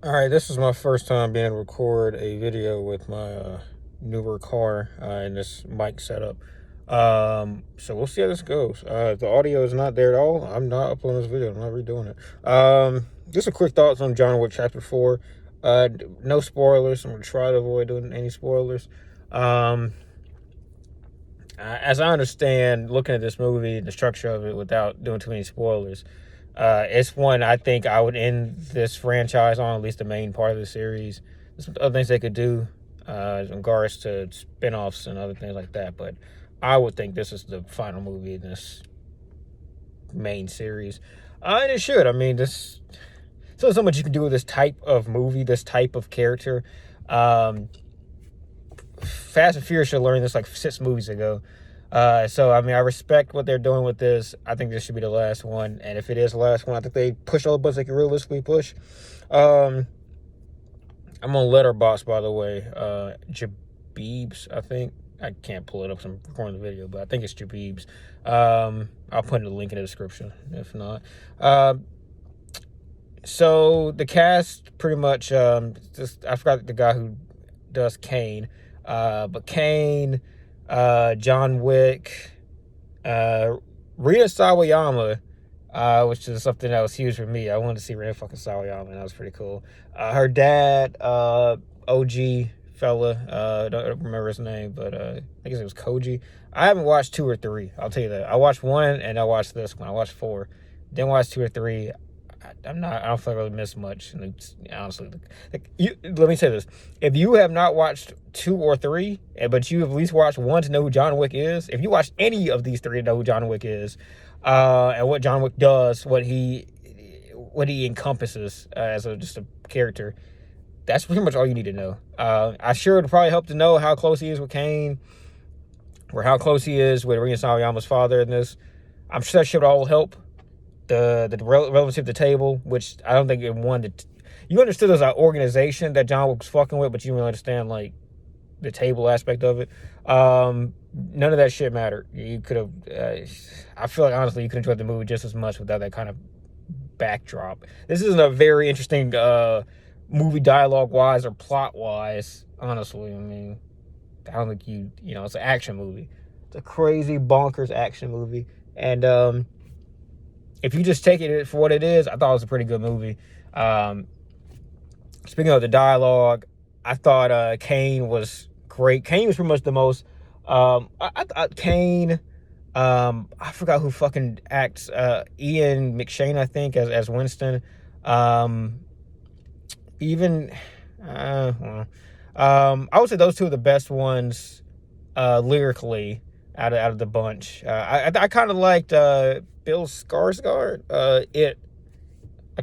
All right, this is my first time being able to record a video with my newer car and this mic setup. So we'll see how this goes. The audio is not there at all. I'm not uploading this video. I'm not redoing it. Just a quick thoughts on John Wick Chapter 4. No spoilers. I'm going to try to avoid doing any spoilers. As I understand, looking at this movie, the structure of it, without doing too many spoilers, it's one I think I would end this franchise on, at least the main part of the series. There's some other things they could do in regards to spin-offs and other things like that, but I would think this is the final movie in this main series. And it should. I mean, so much you can do with this type of movie, this type of character. Fast and Furious should learn this like 6 movies ago. So I mean, I respect what they're doing with this. I think this should be the last one, and if it is the last one, I think they push all the buttons they can realistically push. I'm on Letterboxd, by the way. Jabibs, I think. I can't pull it up because I'm recording the video, but I think it's Jabibs. I'll put in the link in the description if not. So the cast pretty much just I forgot the guy who does Kane. But Kane, John Wick, Rina Sawayama, which is something that was huge for me. I wanted to see Rina fucking Sawayama, and that was pretty cool. Her dad, OG fella, don't remember his name, but I guess it was Koji. I haven't watched 2 or 3. I'll tell you that. I watched 1 and I watched this one. I watched 4. Didn't watch 2 or 3. I don't feel like I really missed much. And honestly, let me say this: if you have not watched 2 or 3, but you have at least watched 1 to know who John Wick is, if you watched any of these 3 to know who John Wick is, and what John Wick does, what he encompasses as just a character, that's pretty much all you need to know. I sure it'd probably help to know how close he is with Kane, or how close he is with Rina Sawayama's father in this. I'm sure that shit would all help. The relevancy of the table, which I don't think it wanted. You understood there's an organization that John was fucking with, but you didn't really understand like the table aspect of it. None of that shit mattered. You could have. I feel like honestly, you could enjoy the movie just as much without that kind of backdrop. This isn't a very interesting movie dialogue wise or plot wise. Honestly, I mean, I don't think it's an action movie. It's a crazy bonkers action movie, and if you just take it for what it is, I thought it was a pretty good movie. Speaking of the dialogue, I thought Kane was great. Kane was pretty much the most. Kane. I forgot who fucking acts. Ian McShane, I think, as Winston. Even. I would say those 2 are the best ones lyrically out of the bunch. I kind of liked Bill Skarsgård. I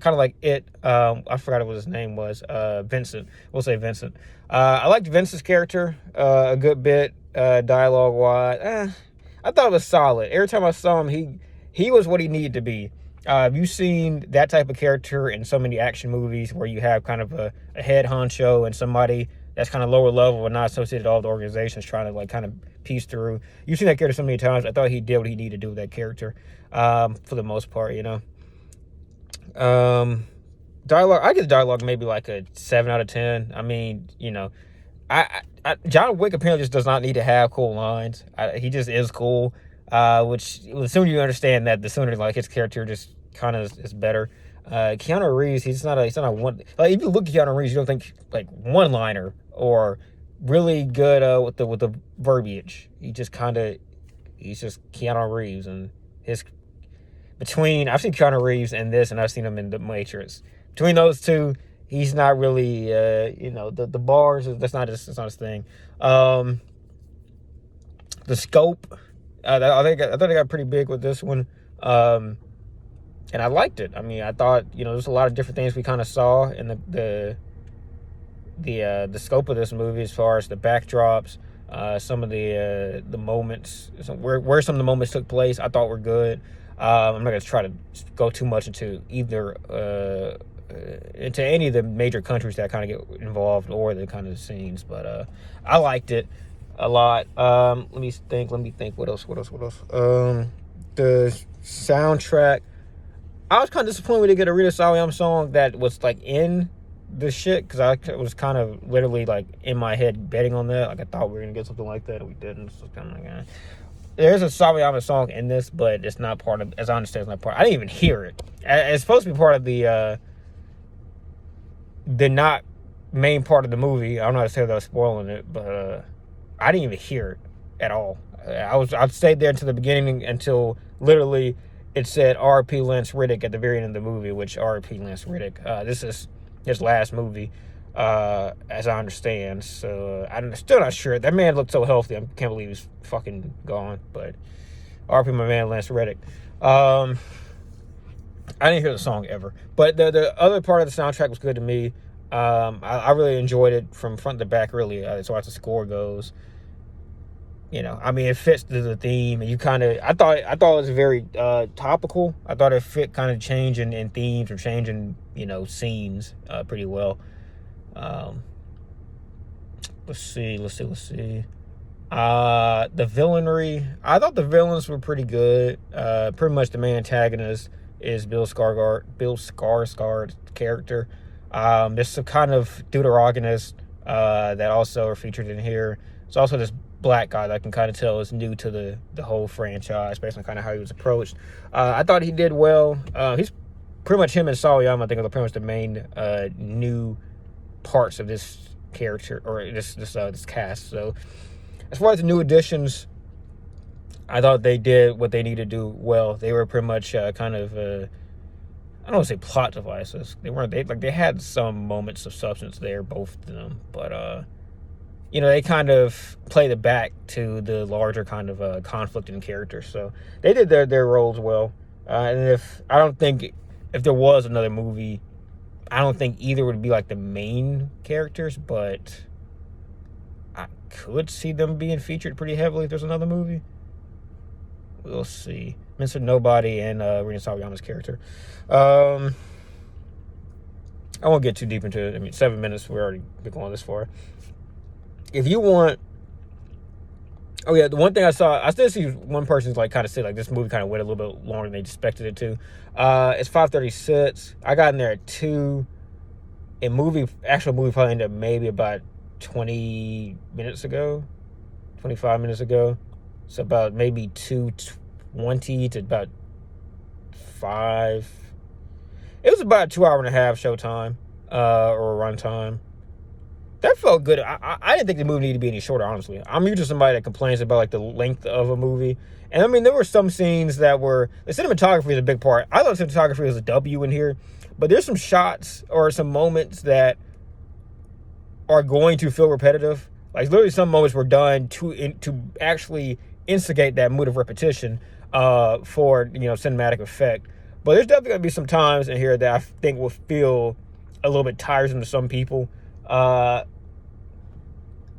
kind of like it. I forgot what his name was. Vincent. We'll say Vincent. I liked Vincent's character a good bit, dialogue wise. I thought it was solid. Every time I saw him, he was what he needed to be. You've seen that type of character in so many action movies where you have kind of a head honcho and somebody that's kind of lower level and not associated with all the organizations trying to like kind of piece through. You've seen that character so many times. I thought he did what he needed to do with that character for the most part, Dialogue, I give dialogue maybe like a 7 out of 10. I mean, John Wick apparently just does not need to have cool lines. He just is cool, which the sooner you understand that, the sooner like his character just kind of is better. Keanu Reeves, he's not one. Like if you look at Keanu Reeves, you don't think like one liner or really good with the verbiage. He's just Keanu Reeves, and his I've seen Keanu Reeves in this, and I've seen him in The Matrix. Between those 2, he's not really, the bars. That's not his thing. The scope, I thought they got pretty big with this one, and I liked it. I mean, I thought there's a lot of different things we kind of saw in the scope of this movie as far as the backdrops, some of the moments, where some of the moments took place. I thought were good. I'm not going to try to go too much into either into any of the major countries that kind of get involved or the kind of scenes, but I liked it a lot. Let me think. What else? The soundtrack. I was kind of disappointed we didn't get a Rita Sawayama song that was like in this shit because I was kind of literally like in my head betting on that. Like I thought we were gonna get something like that, and we didn't. So kind of like, there's a Sawayama song in this, but it's not part of. As I understand, it's not part. I didn't even hear it. It's supposed to be part of the not main part of the movie. I don't know how to say without spoiling it, but I didn't even hear it at all. I stayed there until the beginning until literally it said R.P. Lance Reddick at the very end of the movie, which R.P. Lance Reddick. This is his last movie, as I understand. So I'm still not sure. That man looked so healthy. I can't believe he's fucking gone. But R.P. my man Lance Reddick. I didn't hear the song ever, but the other part of the soundtrack was good to me. I really enjoyed it from front to back, really, as far as the score goes. You know, I mean, it fits the theme, and I thought it was very topical. I thought it fit kind of changing in themes or changing, scenes pretty well. Let's see. The villainry, I thought the villains were pretty good. Pretty much the main antagonist is Bill Skarsgård's character. There's some kind of deuterogenists that also are featured in here. It's also this black guy that I can kind of tell is new to the whole franchise based on kind of how he was approached. I thought he did well. He's pretty much him and Sawayama, I think, are pretty much the main new parts of this character or this cast. So as far as the new additions, I thought they did what they needed to do well. They were pretty much kind of I don't want to say plot devices. They had some moments of substance there, both of them, but they kind of played it back to the larger kind of conflict in characters. So they did their roles well. And if there was another movie, I don't think either would be like the main characters, but I could see them being featured pretty heavily if there's another movie. We'll see. Mr. Nobody and Rina Sawayama's character. I won't get too deep into it. I mean, 7 minutes, we're already been going this far. If you want, the one thing I still see one person's like kind of say like this movie kind of went a little bit longer than they expected it to. It's 5:36. I got in there at 2. Actual movie probably ended up maybe about 20 minutes ago, 25 minutes ago. So about maybe 2:20 to about 5. It was about a 2.5-hour showtime or runtime. That felt good. I didn't think the movie needed to be any shorter, honestly. I'm usually somebody that complains about like the length of a movie. And I mean, there were some scenes that were, the cinematography is a big part. I thought cinematography was a W in here, but there's some shots or some moments that are going to feel repetitive. Like literally some moments were done to actually instigate that mood of repetition for, cinematic effect. But there's definitely going to be some times in here that I think will feel a little bit tiresome to some people.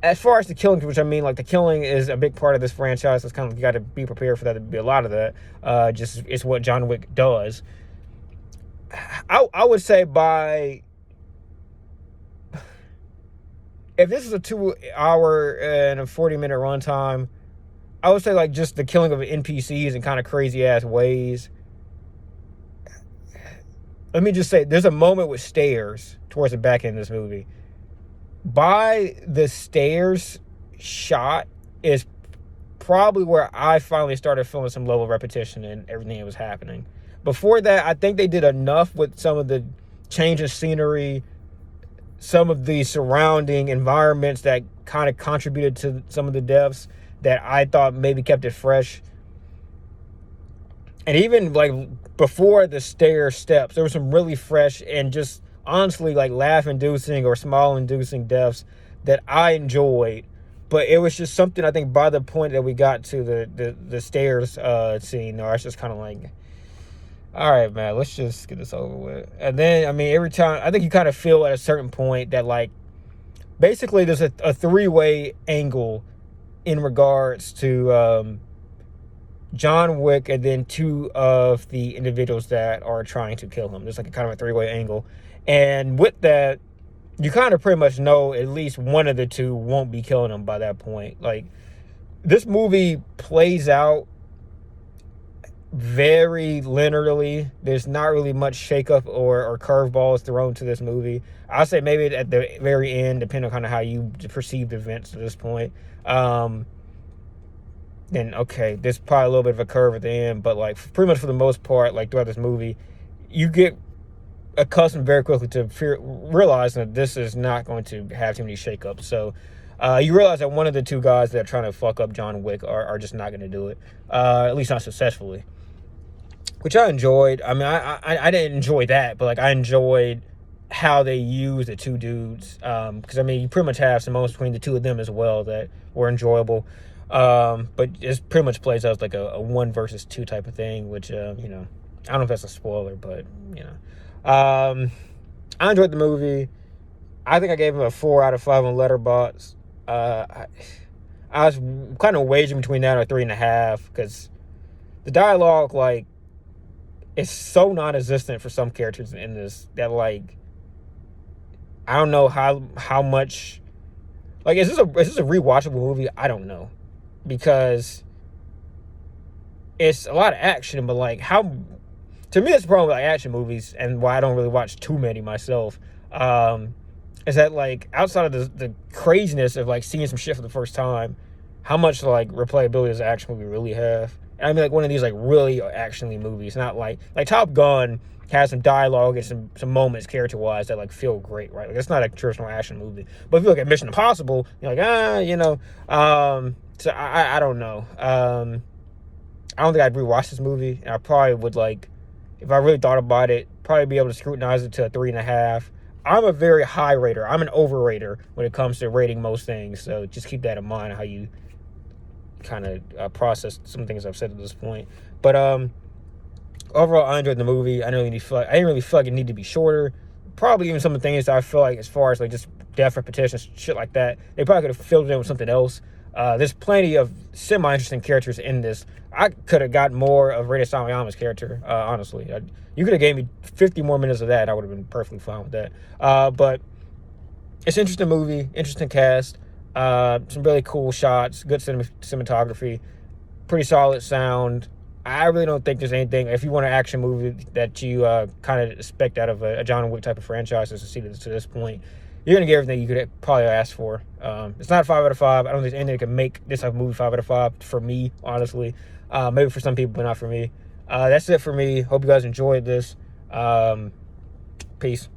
As far as the killing, which I mean, like the killing is a big part of this franchise. It's kind of, you got to be prepared for that to be a lot of that. Just it's what John Wick does. I would say if this is a 2-hour and a 40-minute runtime, I would say like just the killing of NPCs in kind of crazy ass ways. Let me just say, there's a moment with stairs towards the back end of this movie. By the stairs shot is probably where I finally started feeling some level of repetition in everything that was happening. Before that, I think they did enough with some of the change of scenery, some of the surrounding environments that kind of contributed to some of the deaths that I thought maybe kept it fresh. And even like before the stair steps, there was some really fresh and just honestly like laugh-inducing or smile-inducing deaths that I enjoyed. But it was just something, I think, by the point that we got to the stairs scene, I was just kind of like, all right, man, let's just get this over with. And then, I mean, every time, I think you kind of feel at a certain point that, like, basically there's a three-way angle in regards to John Wick and then two of the individuals that are trying to kill him. There's like a kind of a three-way angle. And with that, you kind of pretty much know at least one of the two won't be killing him by that point. Like, this movie plays out very linearly. There's not really much shakeup or curveballs thrown to this movie. I'll say maybe at the very end, depending on kind of how you perceive the events at this point. Then okay, there's probably a little bit of a curve at the end, but like pretty much for the most part, like throughout this movie, you get accustomed very quickly to realizing that this is not going to have too many shakeups. So you realize that one of the two guys that are trying to fuck up John Wick are just not going to do it, at least not successfully, which I enjoyed. I mean, I didn't enjoy that, but like I enjoyed how they use the two dudes, because I mean you pretty much have some moments between the two of them as well that were enjoyable, but it pretty much plays out like a 1 versus 2 type of thing, which I don't know if that's a spoiler, but I enjoyed the movie. I think I gave him a 4 out of 5 on Letterboxd. I was kind of waging between that or 3.5, because the dialogue, like, is so non-existent for some characters in this that, like, I don't know how much, like, is this a rewatchable movie? I don't know, because it's a lot of action, but like how, to me, that's the problem with like action movies and why I don't really watch too many myself. Is that like outside of the craziness of like seeing some shit for the first time, how much like replayability does an action movie really have? And I mean like one of these like really actiony movies, not like Top Gun has some dialogue and some moments character wise that like feel great, right? Like it's not a traditional action movie. But if you look at Mission Impossible, you're like so I don't know. I don't think I'd rewatch this movie, and I probably would, like, if I really thought about it, probably be able to scrutinize it to a 3.5. I'm a very high rater. I'm an overrater when it comes to rating most things, so just keep that in mind how you kind of process some things I've said at this point. But overall, I enjoyed the movie. I didn't really feel like it needed to be shorter. Probably even some of the things that I feel like, as far as like just death repetition, shit like that, they probably could have filled it in with something else. There's plenty of semi-interesting characters in this. I could have got more of Rina Sawayama's character, honestly. You could have gave me 50 more minutes of that, and I would have been perfectly fine with that. But it's an interesting movie, interesting cast, some really cool shots, good cinematography, pretty solid sound. I really don't think there's anything, if you want an action movie that you kind of expect out of a John Wick type of franchise to see to this point, you're going to get everything you could probably ask for. It's not 5 out of 5. I don't think there's anything that can make this type of movie 5 out of 5 for me, honestly. Maybe for some people, but not for me. That's it for me. Hope you guys enjoyed this. Peace.